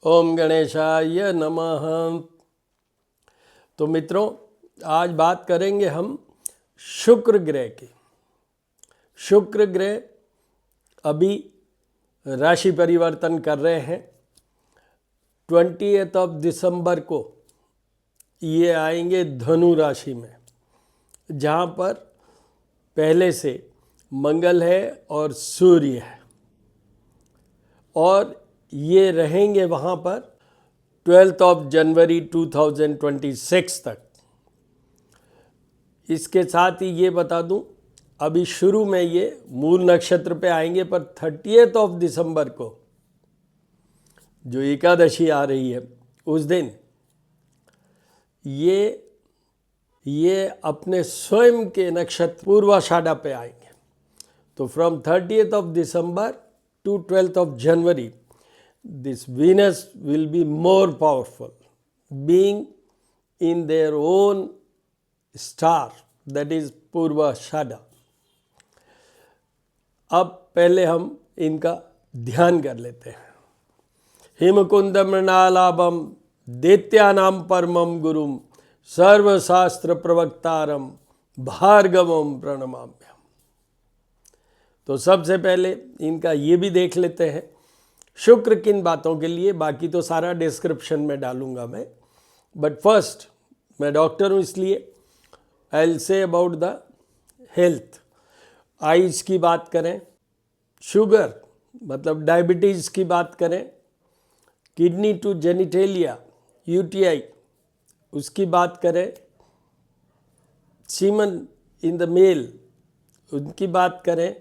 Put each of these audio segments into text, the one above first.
ओम गणेशाय नमः। तो मित्रों, आज बात करेंगे हम शुक्र ग्रह की। शुक्र ग्रह अभी राशि परिवर्तन कर रहे हैं। 20 दिसंबर को ये आएंगे धनु राशि में, जहाँ पर पहले से मंगल है और सूर्य है, और ये रहेंगे वहाँ पर 12 जनवरी 2026 तक। इसके साथ ही ये बता दूं, अभी शुरू में ये मूल नक्षत्र पे आएंगे, पर 30 दिसंबर को जो एकादशी आ रही है उस दिन ये अपने स्वयं के नक्षत्र पूर्वाषाढ़ा पे आएंगे। तो from 30 December to 12 January this Venus will be more powerful, being in their own star, that is पूर्वाषाढ़ा। अब पहले हम इनका ध्यान कर लेते हैं। हिमकुंद मृणालाभम दैत्यानां परमं गुरुम सर्वशास्त्र प्रवक्तारम भार्गवम प्रणमाम्यहम्। तो सबसे पहले इनका ये भी देख लेते हैं शुक्र किन बातों के लिए। बाकी तो सारा डिस्क्रिप्शन में डालूंगा मैं, बट फर्स्ट मैं डॉक्टर हूँ, इसलिए I will say about the health. Eyes की बात करें, शुगर मतलब डायबिटीज़ की बात करें, किडनी टू जेनिटेलिया यूटीआई उसकी बात करें, सीमन इन द मेल उनकी बात करें,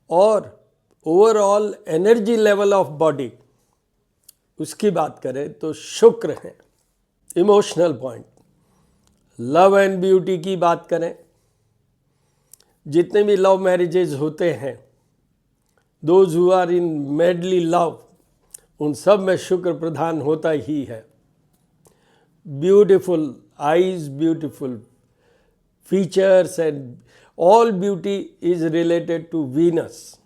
और overall energy level of body उसकी बात करें तो शुक्र है। Emotional point, love and beauty की बात करें, जितने भी लव मैरिजेज होते हैं, those who are in madly love, उन सब में शुक्र प्रधान होता ही है। Beautiful eyes, beautiful features, and all beauty is related to Venus.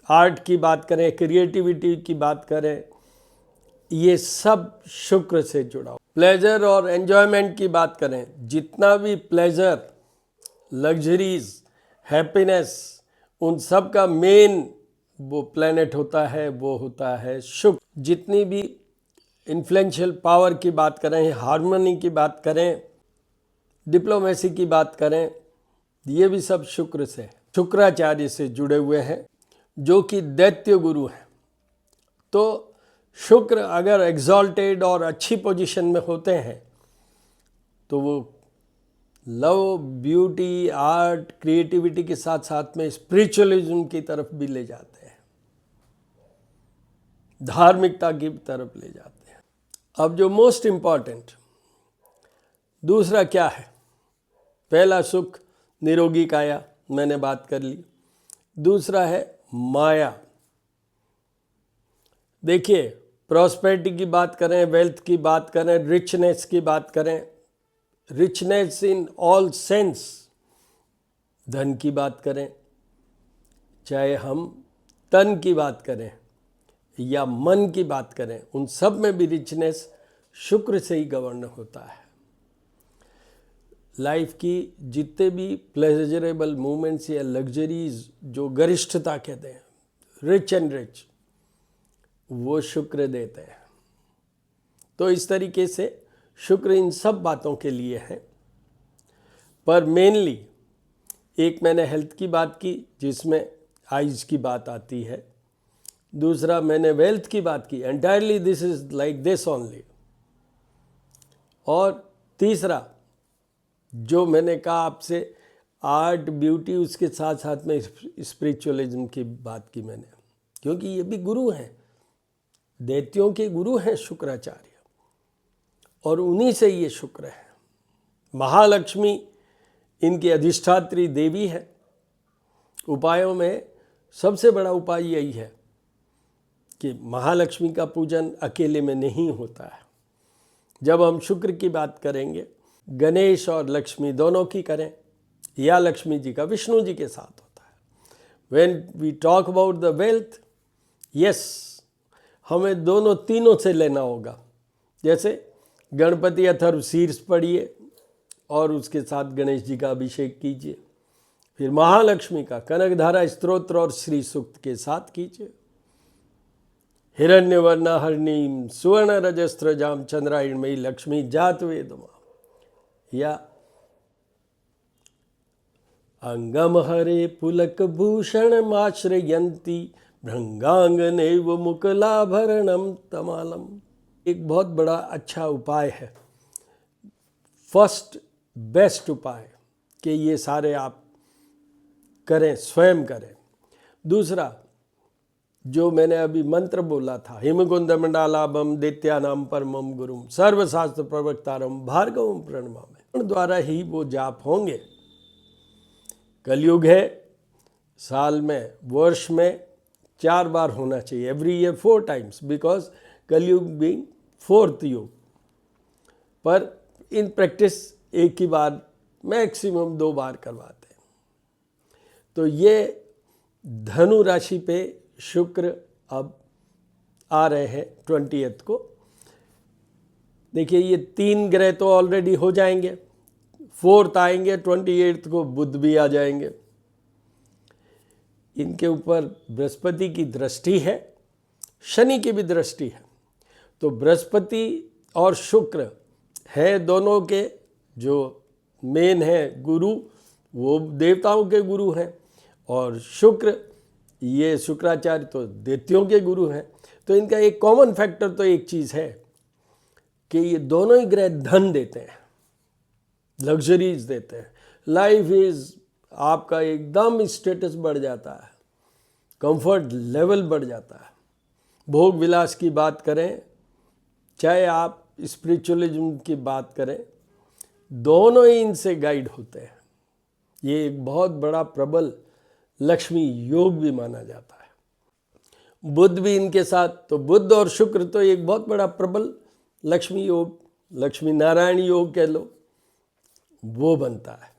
Art की बात करें, क्रिएटिविटी की बात करें, ये सब शुक्र से जुड़ा हो। प्लेजर और एन्जॉयमेंट की बात करें, जितना भी प्लेजर, लग्जरीज, हैप्पीनेस, उन सब का मेन वो प्लैनेट होता है, वो होता है शुक्र। जितनी भी इन्फ्लुएंशियल पावर की बात करें, हार्मनी की बात करें, डिप्लोमेसी की बात करें, ये भी सब शुक्र से, शुक्राचार्य से जुड़े हुए हैं, जो कि दैत्य गुरु हैं। तो शुक्र अगर एग्जॉल्टेड और अच्छी पोजीशन में होते हैं तो वो लव, ब्यूटी, आर्ट, क्रिएटिविटी के साथ साथ में स्पिरिचुअलिज्म की तरफ भी ले जाते हैं, धार्मिकता की तरफ ले जाते हैं। अब जो मोस्ट इम्पॉर्टेंट दूसरा क्या है, पहला सुख निरोगी काया, मैंने बात कर ली। दूसरा है माया। देखिए, प्रॉस्पेरिटी की बात करें, वेल्थ की बात करें, रिचनेस की बात करें, रिचनेस इन ऑल सेंस, धन की बात करें, चाहे हम तन की बात करें या मन की बात करें, उन सब में भी रिचनेस शुक्र से ही गवर्न होता है। लाइफ की जितने भी प्लेजरेबल मोमेंट्स या लग्जरीज, जो गरिष्ठता कहते हैं, रिच एंड रिच, वो शुक्र देते हैं। तो इस तरीके से शुक्र इन सब बातों के लिए है। पर मेनली एक मैंने हेल्थ की बात की, जिसमें आइज की बात आती है। दूसरा मैंने वेल्थ की बात की, entirely this is like this only. और तीसरा जो मैंने कहा आपसे, आर्ट, ब्यूटी, उसके साथ साथ में स्पिरिचुअलिज्म की बात की मैंने, क्योंकि ये भी गुरु हैं, दैत्यों के गुरु हैं शुक्राचार्य, और उन्हीं से ये शुक्र है। महालक्ष्मी इनकी अधिष्ठात्री देवी है। उपायों में सबसे बड़ा उपाय यही है कि महालक्ष्मी का पूजन अकेले में नहीं होता है। जब हम शुक्र की बात करेंगे, गणेश और लक्ष्मी दोनों की करें, या लक्ष्मी जी का विष्णु जी के साथ होता है। When we talk about the wealth, yes, हमें दोनों तीनों से लेना होगा। जैसे गणपति अथर्व शीर्ष पढ़िए और उसके साथ गणेश जी का अभिषेक कीजिए। फिर महालक्ष्मी का कनकधारा स्तोत्र और श्री सूक्त के साथ कीजिए। हिरण्यवर्णा हरिणीम सुवर्ण रजस्त्रजाम चंद्रायणमयी लक्ष्मी जात वेदमा, या अंगम हरे पुलक भूषण माश्रयंती भृंगांगनेव मुकलाभरणम तमालम। एक बहुत बड़ा अच्छा उपाय है, फर्स्ट बेस्ट उपाय कि ये सारे आप करें, स्वयं करें। दूसरा जो मैंने अभी मंत्र बोला था, हिमकुंद मंडालाभम दैत्यानाम परमम गुरुम सर्वशास्त्र प्रवक्तारम भार्गवम प्रणमामि, द्वारा ही वो जाप होंगे। कलयुग है, साल में वर्ष में 4 बार होना चाहिए, एवरी ईयर 4 टाइम्स, बिकॉज कलयुग बीइंग 4th युग। पर इन प्रैक्टिस एक ही बार, मैक्सिमम 2 बार करवाते हैं। तो ये धनु राशि पे शुक्र अब आ रहे हैं 20th को। देखिए ये 3 ग्रह तो ऑलरेडी हो जाएंगे, 4th आएंगे, 28th को बुध भी आ जाएंगे। इनके ऊपर बृहस्पति की दृष्टि है, शनि की भी दृष्टि है। तो बृहस्पति और शुक्र है दोनों के जो मेन है गुरु, वो देवताओं के गुरु हैं, और शुक्र ये शुक्राचार्य तो दैत्यों के गुरु हैं। तो इनका एक कॉमन फैक्टर तो एक चीज़ है कि ये दोनों ही ग्रह धन देते हैं, लग्जरीज देते हैं। लाइफ इज, आपका एकदम स्टेटस बढ़ जाता है, कंफर्ट लेवल बढ़ जाता है। भोग विलास की बात करें, चाहे आप स्पिरिचुअलिज्म की बात करें, दोनों ही इनसे गाइड होते हैं। ये एक बहुत बड़ा प्रबल लक्ष्मी योग भी माना जाता है। बुध भी इनके साथ, तो बुध और शुक्र तो एक बहुत बड़ा प्रबल लक्ष्मी योग, लक्ष्मी नारायण योग कह लो, वो बनता है।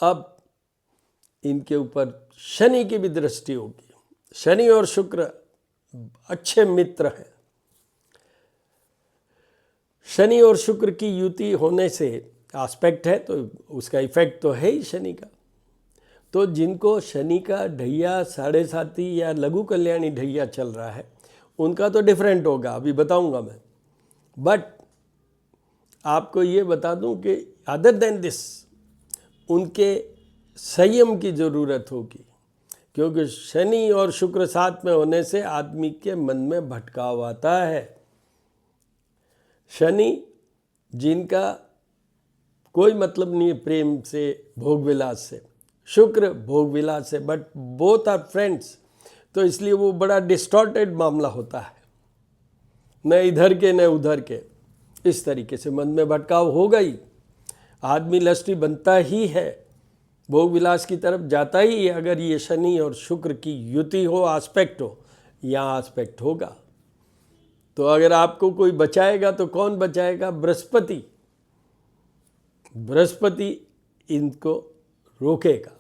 अब इनके ऊपर शनि की भी दृष्टि होगी। शनि और शुक्र अच्छे मित्र हैं। शनि और शुक्र की युति होने से एस्पेक्ट है, तो उसका इफेक्ट तो है ही शनि का। तो जिनको शनि का ढैया 7.5 या लघु कल्याणी ढैया चल रहा है, उनका तो डिफरेंट होगा, अभी बताऊंगा मैं। बट आपको ये बता दूं कि अदर देन दिस उनके संयम की ज़रूरत होगी, क्योंकि शनि और शुक्र साथ में होने से आदमी के मन में भटकाव आता है। शनि जिनका कोई मतलब नहीं है प्रेम से, भोग विलास से, शुक्र भोग विलास से, बट बोथ आर फ्रेंड्स, तो इसलिए वो बड़ा डिस्टॉर्टेड मामला होता है, न इधर के न उधर के। इस तरीके से मन में भटकाव होगा ही, आदमी लस्टी बनता ही है, भोग विलास की तरफ जाता ही है, अगर ये शनि और शुक्र की युति हो, एस्पेक्ट हो, यहाँ एस्पेक्ट होगा। तो अगर आपको कोई बचाएगा तो कौन बचाएगा? बृहस्पति। बृहस्पति इनको रोकेगा।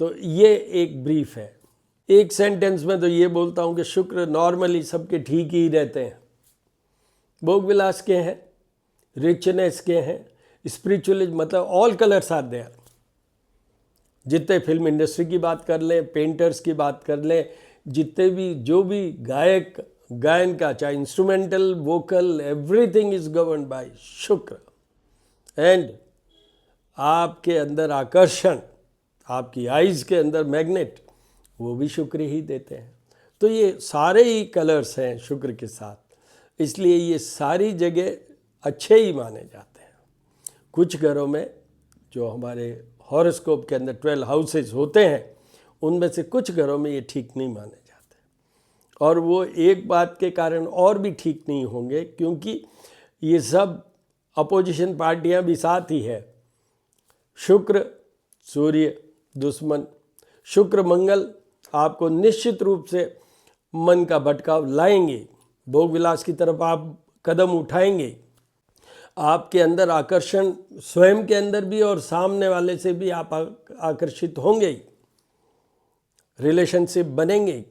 तो ये एक ब्रीफ है। एक सेंटेंस में तो ये बोलता हूँ कि शुक्र नॉर्मली सबके ठीक ही रहते हैं, भोग विलास के हैं, रिचनेस के हैं, स्पिरिचुअलिज्म, मतलब ऑल कलर्स आर देयर। जितने फिल्म इंडस्ट्री की बात कर लें, पेंटर्स की बात कर लें, जितने भी जो भी गायक गायन का, चाहे instrumental, vocal, everything is govern by शुक्र। एंड आपके अंदर आकर्षण, आपकी आइज़ के अंदर मैग्नेट, वो भी शुक्र ही देते हैं। तो ये सारे ही कलर्स हैं शुक्र के साथ, इसलिए ये सारी जगह अच्छे ही माने जाते हैं। कुछ घरों में जो हमारे हॉरोस्कोप के अंदर 12 हाउसेस होते हैं, उनमें से कुछ घरों में ये ठीक नहीं माने जाते, और वो एक बात के कारण और भी ठीक नहीं होंगे, क्योंकि ये सब अपोजिशन पार्टियां भी साथ ही है। शुक्र सूर्य दुश्मन, शुक्र मंगल आपको निश्चित रूप से मन का भटकाव लाएंगे, भोग विलास की तरफ आप कदम उठाएंगे, आपके अंदर आकर्षण स्वयं के अंदर भी और सामने वाले से भी आप आकर्षित होंगे, रिलेशनशिप बनेंगे,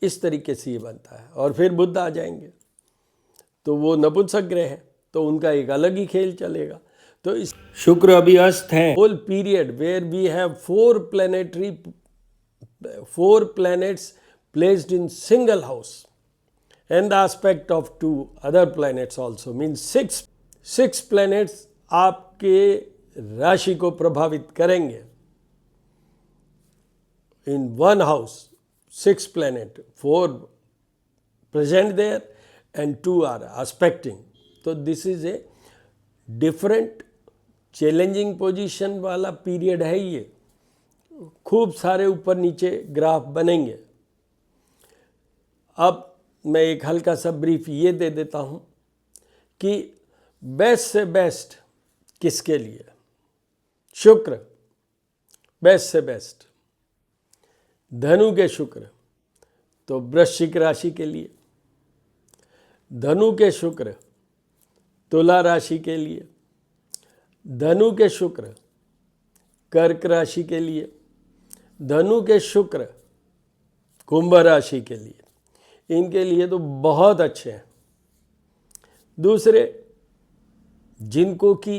इस तरीके से ये बनता है। और फिर बुध आ जाएंगे तो वो नपुंसक ग्रह है, तो उनका एक अलग ही खेल चलेगा। तो इस शुक्र अभी अस्त है, whole period where we have 4 planets placed in single house and the aspect of 2 other planets also means 6 planets आपके राशि को प्रभावित करेंगे। in one house 6 planet, 4 present there and 2 are aspecting. तो this is a different challenging position वाला period है ये, खूब सारे ऊपर नीचे ग्राफ बनेंगे। अब मैं एक हल्का सा ब्रीफ ये दे देता हूँ कि बेस्ट से बेस्ट किसके लिए, शुक्र बेस्ट से बेस्ट, धनु के शुक्र तो वृश्चिक राशि के लिए, धनु के शुक्र तुला राशि के लिए, धनु के शुक्र कर्क राशि के लिए, धनु के शुक्र कुंभ राशि के लिए, इनके लिए तो बहुत अच्छे हैं। दूसरे जिनको कि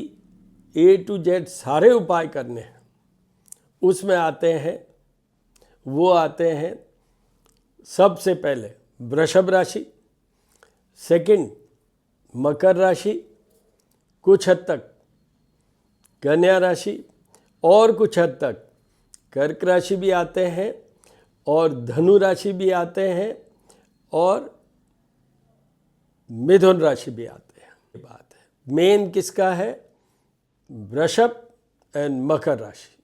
A to Z सारे उपाय करने हैं, उसमें आते हैं, वो आते हैं सबसे पहले वृषभ राशि, सेकंड मकर राशि, कुछ हद तक कन्या राशि और कुछ हद तक कर्क राशि भी आते हैं और धनु राशि भी आते हैं और मिथुन राशि भी आते हैं। ये बात है, मेन किसका है, वृषभ एंड मकर राशि,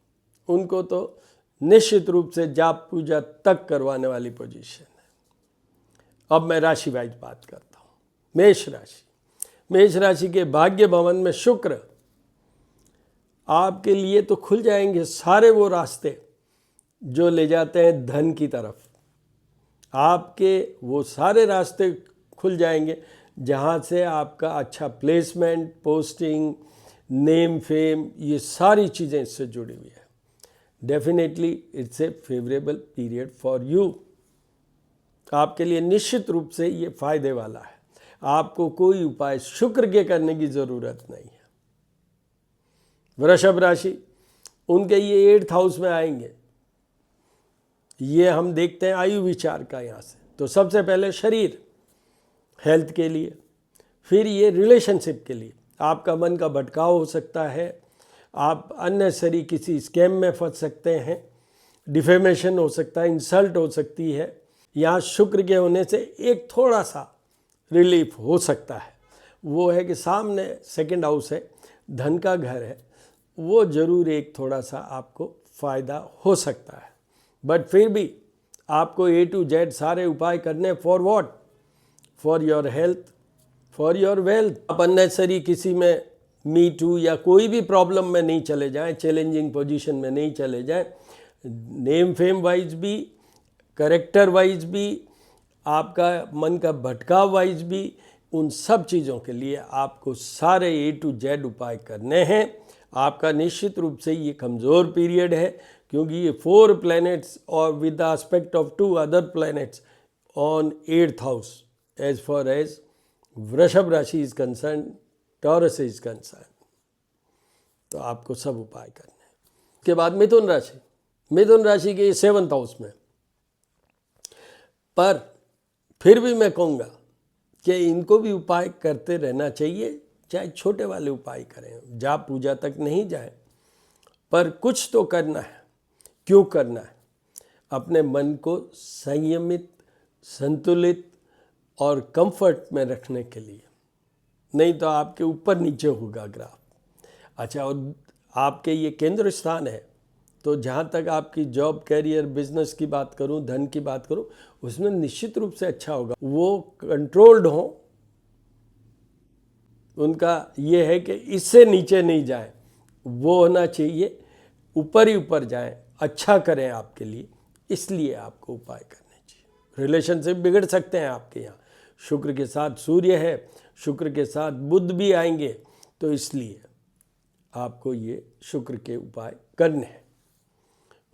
उनको तो निश्चित रूप से जाप पूजा तक करवाने वाली पोजीशन है। अब मैं राशि वाइज बात करता हूँ। मेष राशि, मेष राशि के भाग्य भवन में शुक्र, आपके लिए तो खुल जाएंगे सारे वो रास्ते जो ले जाते हैं धन की तरफ। आपके वो सारे रास्ते खुल जाएंगे जहाँ से आपका अच्छा प्लेसमेंट, पोस्टिंग, नेम, फेम, ये सारी चीज़ें इससे जुड़ी हुई है। Definitely it's a favourable period for you. आपके लिए निश्चित रूप से ये फायदे वाला है। आपको कोई उपाय शुक्र के करने की ज़रूरत नहीं है। वृषभ राशि, उनके ये 8th हाउस में आएंगे। ये हम देखते हैं आयु विचार का यहाँ से। तो सबसे पहले शरीर, हेल्थ के लिए, फिर ये रिलेशनशिप के लिए आपका मन का भटकाव हो सकता है, आप अननेसेसरी किसी स्कैम में फंस सकते हैं, डिफेमेशन हो सकता है, इंसल्ट हो सकती है। यहाँ शुक्र के होने से एक थोड़ा सा रिलीफ हो सकता है, वो है कि सामने सेकंड हाउस है, धन का घर है, वो ज़रूर एक थोड़ा सा आपको फ़ायदा हो सकता है। बट फिर भी आपको A to Z सारे उपाय करने for what, for your health, for your wealth. आप अननेसेसरी किसी में मी टू या कोई भी प्रॉब्लम में नहीं चले जाएं, चैलेंजिंग पोजीशन में नहीं चले जाएं। नेम फेम वाइज भी, करेक्टर वाइज भी, आपका मन का भटकाव वाइज भी, उन सब चीज़ों के लिए आपको सारे A to Z उपाय करने हैं। आपका निश्चित रूप से ये कमज़ोर पीरियड है क्योंकि ये 4 planets और with the aspect of 2 other planets on 8th house as far as Vrishabh rashi is concern, Taurus is concern. तो आपको सब उपाय करने हैं। उसके बाद मिथुन राशि, मिथुन राशि के 7th हाउस में, पर फिर भी मैं कहूँगा कि इनको भी उपाय करते रहना चाहिए, चाहे छोटे वाले उपाय करें, जाप पूजा तक नहीं जाए, पर कुछ तो करना है। क्यों करना है? अपने मन को संयमित, संतुलित और कंफर्ट में रखने के लिए, नहीं तो आपके ऊपर नीचे होगा ग्राफ। अच्छा, और आपके ये केंद्र स्थान है, तो जहाँ तक आपकी जॉब, कैरियर, बिजनेस की बात करूँ, धन की बात करूँ, उसमें निश्चित रूप से अच्छा होगा। वो कंट्रोल्ड हो, उनका ये है कि इससे नीचे नहीं जाए, वो होना चाहिए, ऊपर ही ऊपर जाए, अच्छा करें आपके लिए, इसलिए आपको उपाय करने चाहिए। रिलेशनशिप बिगड़ सकते हैं आपके यहाँ, शुक्र के साथ सूर्य है, शुक्र के साथ बुध भी आएंगे, तो इसलिए आपको ये शुक्र के उपाय करने हैं।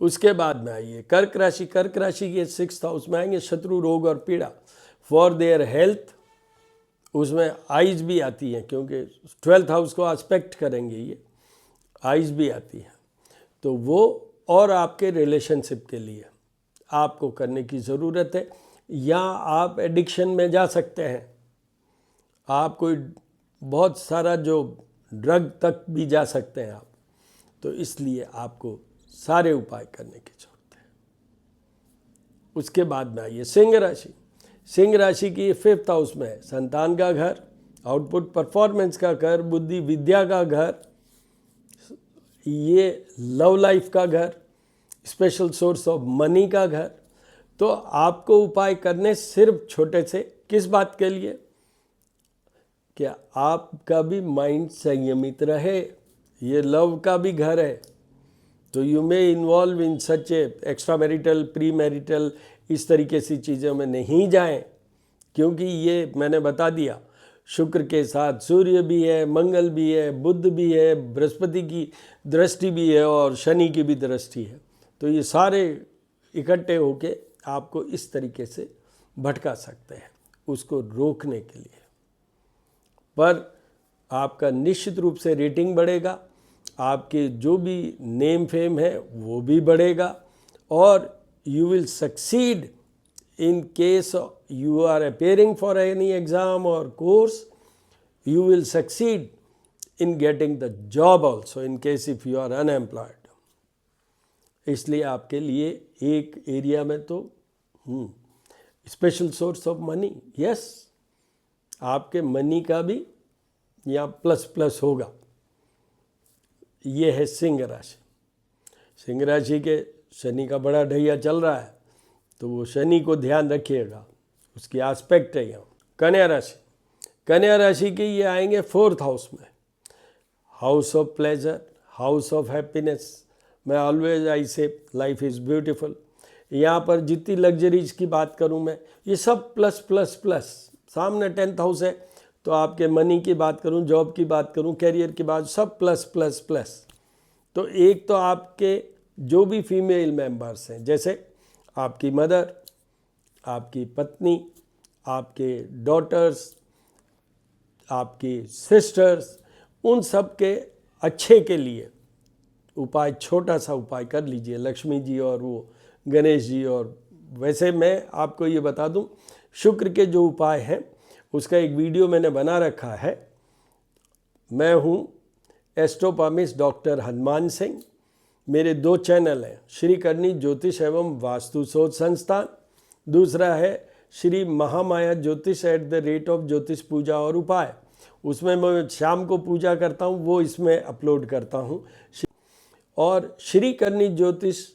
उसके बाद में आइए कर्क राशि। कर्क राशि के 6th हाउस में आएंगे शत्रु, रोग और पीड़ा, फॉर देयर हेल्थ। उसमें आइज भी आती हैं क्योंकि 12th हाउस को एस्पेक्ट करेंगे, ये आइज भी आती हैं। तो वो और आपके रिलेशनशिप के लिए आपको करने की ज़रूरत है, या आप एडिक्शन में जा सकते हैं। आप कोई बहुत सारा जो ड्रग तक भी जा सकते हैं आप। तो इसलिए आपको सारे उपाय करने की जरूरत है। उसके बाद में आइए सिंह राशि। सिंह राशि की 5th हाउस में है संतान का घर, आउटपुट परफॉर्मेंस का घर, बुद्धि विद्या का घर, ये लव लाइफ का घर, स्पेशल सोर्स ऑफ मनी का घर। तो आपको उपाय करने सिर्फ छोटे से, किस बात के लिए? क्या आपका भी माइंड संयमित रहे। ये लव का भी घर है, तो you may involve in such A extra marital, pre marital, इस तरीके से चीज़ों में नहीं जाएं, क्योंकि ये मैंने बता दिया शुक्र के साथ सूर्य भी है, मंगल भी है, बुध भी है, बृहस्पति की दृष्टि भी है और शनि की भी दृष्टि है। तो ये सारे इकट्ठे होके आपको इस तरीके से भटका सकते हैं, उसको रोकने के लिए। पर आपका निश्चित रूप से रेटिंग बढ़ेगा, आपके जो भी नेम फेम है वो भी बढ़ेगा, और you will succeed in case you are appearing for any exam or course, you will succeed in getting the job also in case if you are unemployed. इसलिए आपके लिए एक एरिया में तो special source of money, yes, आपके money का भी यहाँ प्लस प्लस होगा। ये है सिंह राशि। सिंह राशि के शनि का बड़ा ढैया चल रहा है, तो वो शनि को ध्यान रखिएगा, उसकी एस्पेक्ट है यहाँ। कन्या राशि। कन्या राशि के ये आएंगे 4th हाउस में, house of pleasure, house of happiness. मैं ऑलवेज आई से लाइफ इज़ ब्यूटीफुल। यहाँ पर जितनी लग्जरीज की बात करूँ मैं, ये सब प्लस प्लस प्लस। सामने 10th हाउस है, तो आपके मनी की बात करूँ, जॉब की बात करूँ, कैरियर की बात, सब प्लस प्लस प्लस। तो एक तो आपके जो भी फीमेल मेंबर्स हैं, जैसे आपकी मदर, आपकी पत्नी, आपके डॉटर्स, आपकी सिस्टर्स, उन सब के अच्छे के लिए उपाय, छोटा सा उपाय कर लीजिए, लक्ष्मी जी और वो गणेश जी। और वैसे मैं आपको ये बता दूं, शुक्र के जो उपाय हैं उसका एक वीडियो मैंने बना रखा है। मैं हूँ एस्ट्रोपामिस्ट डॉक्टर हनुमान सिंह। मेरे 2 चैनल हैं, श्री करनी ज्योतिष एवं वास्तु शोध संस्थान, दूसरा है श्री महामाया ज्योतिष @ ज्योतिष पूजा और उपाय। उसमें मैं शाम को पूजा करता हूँ, वो इसमें अपलोड करता हूँ। और श्री करनी ज्योतिष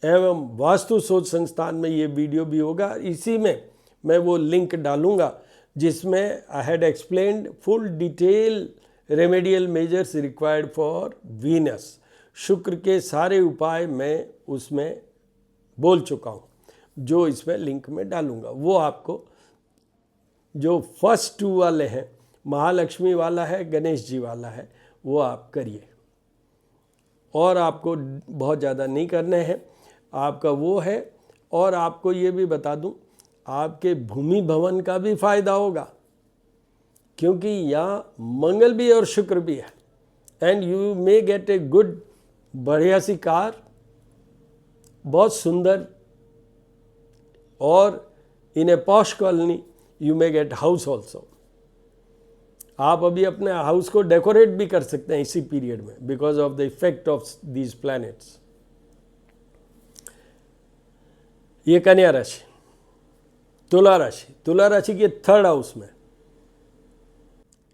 एवं वास्तु शोध संस्थान में ये वीडियो भी होगा। इसी में मैं वो लिंक डालूँगा जिसमें I had explained full detail remedial measures required for Venus. शुक्र के सारे उपाय मैं उसमें बोल चुका हूँ, जो इसमें लिंक में डालूँगा। वो आपको जो फर्स्ट 2 वाले हैं, महालक्ष्मी वाला है, गणेश जी वाला है, वो आप करिए। और आपको बहुत ज़्यादा नहीं करने हैं, आपका वो है। और आपको ये भी बता दूं, आपके भूमि भवन का भी फायदा होगा, क्योंकि यहाँ मंगल भी और शुक्र भी है। And you may get a good, बढ़िया सी कार, बहुत सुंदर, और in a posh colony you may get house also. आप अभी अपने हाउस को डेकोरेट भी कर सकते हैं इसी पीरियड में, because of the effect of these planets. ये कन्या राशि। तुला राशि। तुला राशि के 3rd हाउस में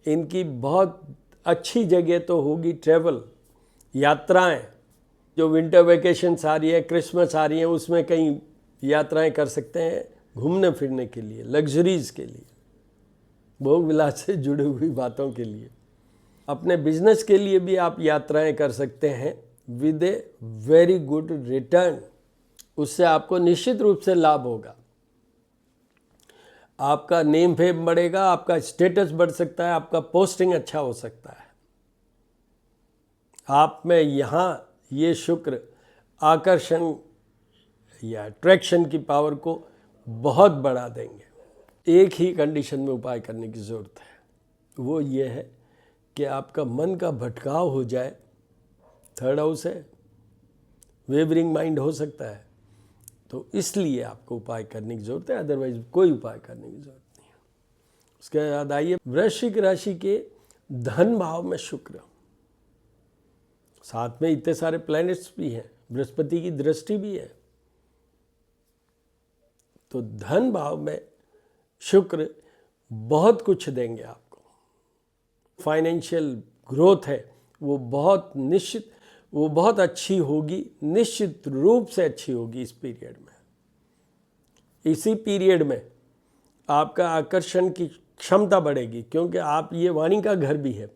इनकी बहुत अच्छी जगह तो होगी ट्रेवल, यात्राएं। जो विंटर वेकेशंस आ रही है, क्रिसमस आ रही है, उसमें कहीं यात्राएं कर सकते हैं घूमने फिरने के लिए, लग्जरीज के लिए, भोग विलास से जुड़ी हुई बातों के लिए। अपने बिजनेस के लिए भी आप यात्राएं कर सकते हैं with a very good return. उससे आपको निश्चित रूप से लाभ होगा। आपका नेम फेम बढ़ेगा, आपका स्टेटस बढ़ सकता है, आपका पोस्टिंग अच्छा हो सकता है। आप में यहाँ ये शुक्र आकर्षण या अट्रैक्शन की पावर को बहुत बढ़ा देंगे। एक ही कंडीशन में उपाय करने की ज़रूरत है, वो ये है कि आपका मन का भटकाव हो जाए। थर्ड हाउस है, वेवरिंग माइंड हो सकता है, तो इसलिए आपको उपाय करने की ज़रूरत है, अदरवाइज कोई उपाय करने की ज़रूरत नहीं है। उसके बाद आइए वृश्चिक राशि के धन भाव में शुक्र, साथ में इतने सारे प्लैनेट्स भी हैं, बृहस्पति की दृष्टि भी है, तो धन भाव में शुक्र बहुत कुछ देंगे आपको। फाइनेंशियल ग्रोथ है वो बहुत अच्छी होगी, निश्चित रूप से अच्छी होगी इस पीरियड में। इसी पीरियड में आपका आकर्षण की क्षमता बढ़ेगी, क्योंकि आप, ये वाणी का घर भी है।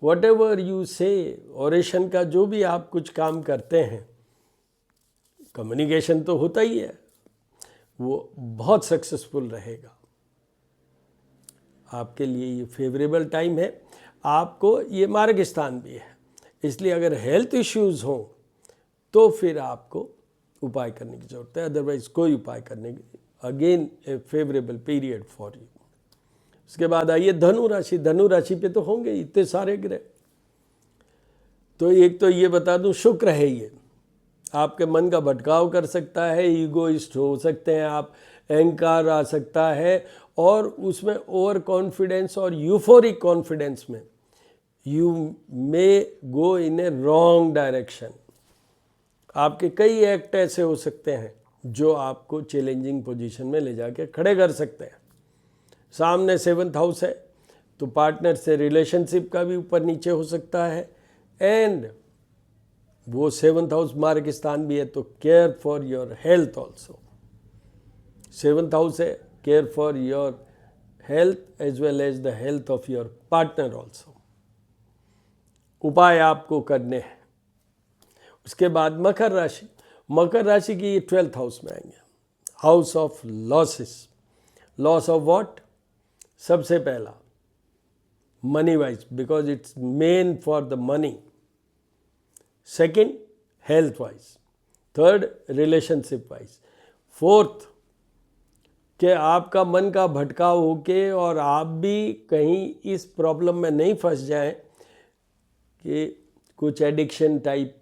वट एवर यू से, ओरेशन का जो भी आप कुछ काम करते हैं, कम्युनिकेशन तो होता ही है, वो बहुत सक्सेसफुल रहेगा। आपके लिए ये फेवरेबल टाइम है। आपको ये मार्ग स्थान भी है, इसलिए अगर हेल्थ इश्यूज हों तो फिर आपको उपाय करने की ज़रूरत है, अदरवाइज कोई उपाय करने की, again A favourable period for you. उसके बाद आइए धनु राशि। धनु राशि पे तो होंगे इतने सारे ग्रह, तो एक तो ये बता दूं, शुक्र है, ये आपके मन का भटकाव कर सकता है, ईगोइस्ट हो सकते हैं आप, अहंकार आ सकता है, और उसमें ओवर कॉन्फिडेंस और यूफोरिक कॉन्फिडेंस में you may go in A wrong direction. आपके कई एक्ट ऐसे हो सकते हैं जो आपको चैलेंजिंग पोजीशन में ले जाके खड़े कर सकते हैं। सामने 7th हाउस है, तो पार्टनर से रिलेशनशिप का भी ऊपर नीचे हो सकता है, एंड वो 7th हाउस मार्ग स्थान भी है, तो care for your health also. 7th house है, care for your health as well as the health of your partner also. उपाय आपको करने हैं। उसके बाद मकर राशि। मकर राशि की ये 12th हाउस में आएंगे, house of losses. Loss of what? सबसे पहला money wise, because it's main for the money. Second health wise, third relationship wise, fourth कि आपका मन का भटकाव होके और आप भी कहीं इस प्रॉब्लम में नहीं फंस जाएं कि कुछ एडिक्शन टाइप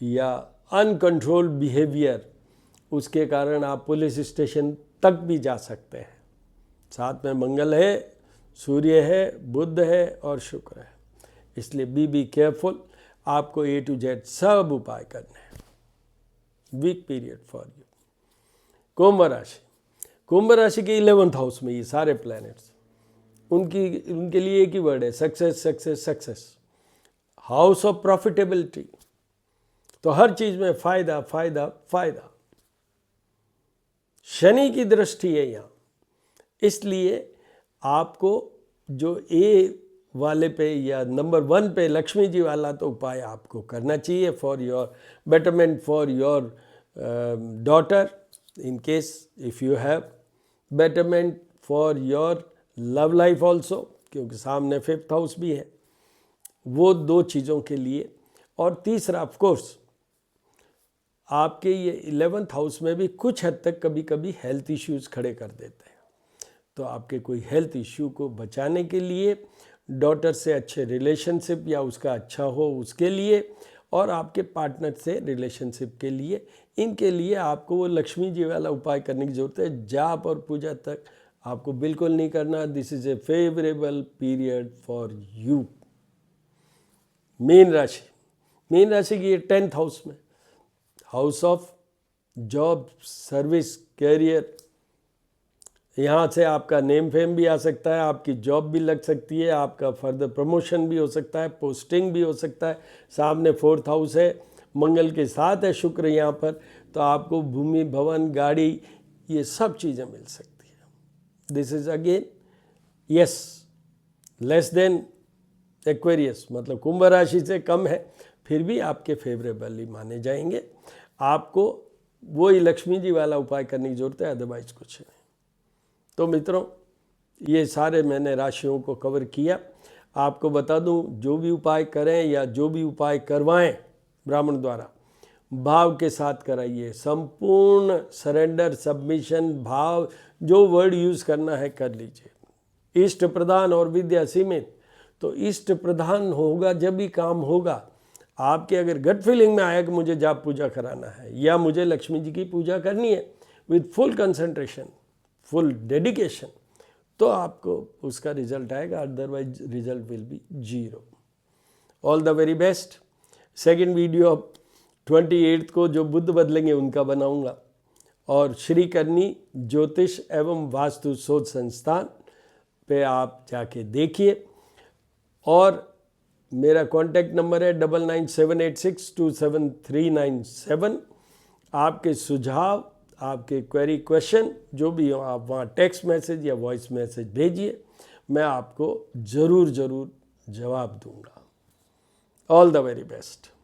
या अनकंट्रोल्ड बिहेवियर, उसके कारण आप पुलिस स्टेशन तक भी जा सकते हैं। साथ में मंगल है, सूर्य है, बुध है और शुक्र है, इसलिए बी केयरफुल। आपको A to Z सब उपाय करने हैं। Weak period for you. Kumbh राशि। कुंभ राशि के 11th हाउस में ये सारे प्लैनेट्स, उनके लिए एक ही वर्ड है, success success success. House of profitability, तो हर चीज में फायदा फायदा फायदा। शनि की दृष्टि है यहाँ, इसलिए आपको जो ए वाले पे या नंबर 1 पे लक्ष्मी जी वाला तो उपाय आपको करना चाहिए for your betterment, for your daughter, in case if you have, betterment for your love life also, क्योंकि सामने 5th हाउस भी है, वो 2 चीज़ों के लिए। और तीसरा ऑफ कोर्स आपके ये 11th हाउस में भी कुछ हद तक कभी कभी हेल्थ इश्यूज खड़े कर देते हैं, तो आपके कोई हेल्थ इश्यू को बचाने के लिए, डॉटर से अच्छे रिलेशनशिप या उसका अच्छा हो उसके लिए, और आपके पार्टनर से रिलेशनशिप के लिए, इनके लिए आपको वो लक्ष्मी जी वाला उपाय करने की ज़रूरत है। जाप और पूजा तक आपको बिल्कुल नहीं करना। This is a favourable period for you. मीन राशि। मीन राशि की ये 10th हाउस में, house of job, service, career. यहाँ से आपका नेम फेम भी आ सकता है, आपकी जॉब भी लग सकती है, आपका फर्दर प्रमोशन भी हो सकता है, पोस्टिंग भी हो सकता है। सामने 4th हाउस है, मंगल के साथ है शुक्र यहाँ पर, तो आपको भूमि, भवन, गाड़ी, ये सब चीज़ें मिल सकती है। This is again yes less than Aquarius, मतलब कुंभ राशि से कम है, फिर भी आपके फेवरेबली माने जाएंगे। आपको वही लक्ष्मी जी वाला उपाय करने की जरूरत है, अदरवाइज कुछ नहीं। तो मित्रों, ये सारे मैंने राशियों को कवर किया। आपको बता दूं, जो भी उपाय करें या जो भी उपाय करवाएं ब्राह्मण द्वारा, भाव के साथ कराइए, संपूर्ण सरेंडर, सबमिशन, भाव, जो वर्ड यूज़ करना है कर लीजिए। इष्ट प्रधान और विद्या सीमित, तो इष्ट प्रधान होगा जब भी काम होगा। आपके अगर गट फीलिंग में आया कि मुझे जाप पूजा कराना है या मुझे लक्ष्मी जी की पूजा करनी है with full concentration, full dedication, तो आपको उसका रिजल्ट आएगा, otherwise result will be 0। All the very best. Second video 28 को जो बुद्ध बदलेंगे उनका बनाऊंगा, और श्री करनी ज्योतिष एवं वास्तु शोध संस्थान पे आप जाके देखिए। और मेरा कॉन्टैक्ट नंबर है 9978627397। आपके सुझाव, आपके क्वेरी, क्वेश्चन जो भी हो, आप वहाँ टेक्स्ट मैसेज या वॉइस मैसेज भेजिए, मैं आपको ज़रूर जवाब दूंगा। All the very best.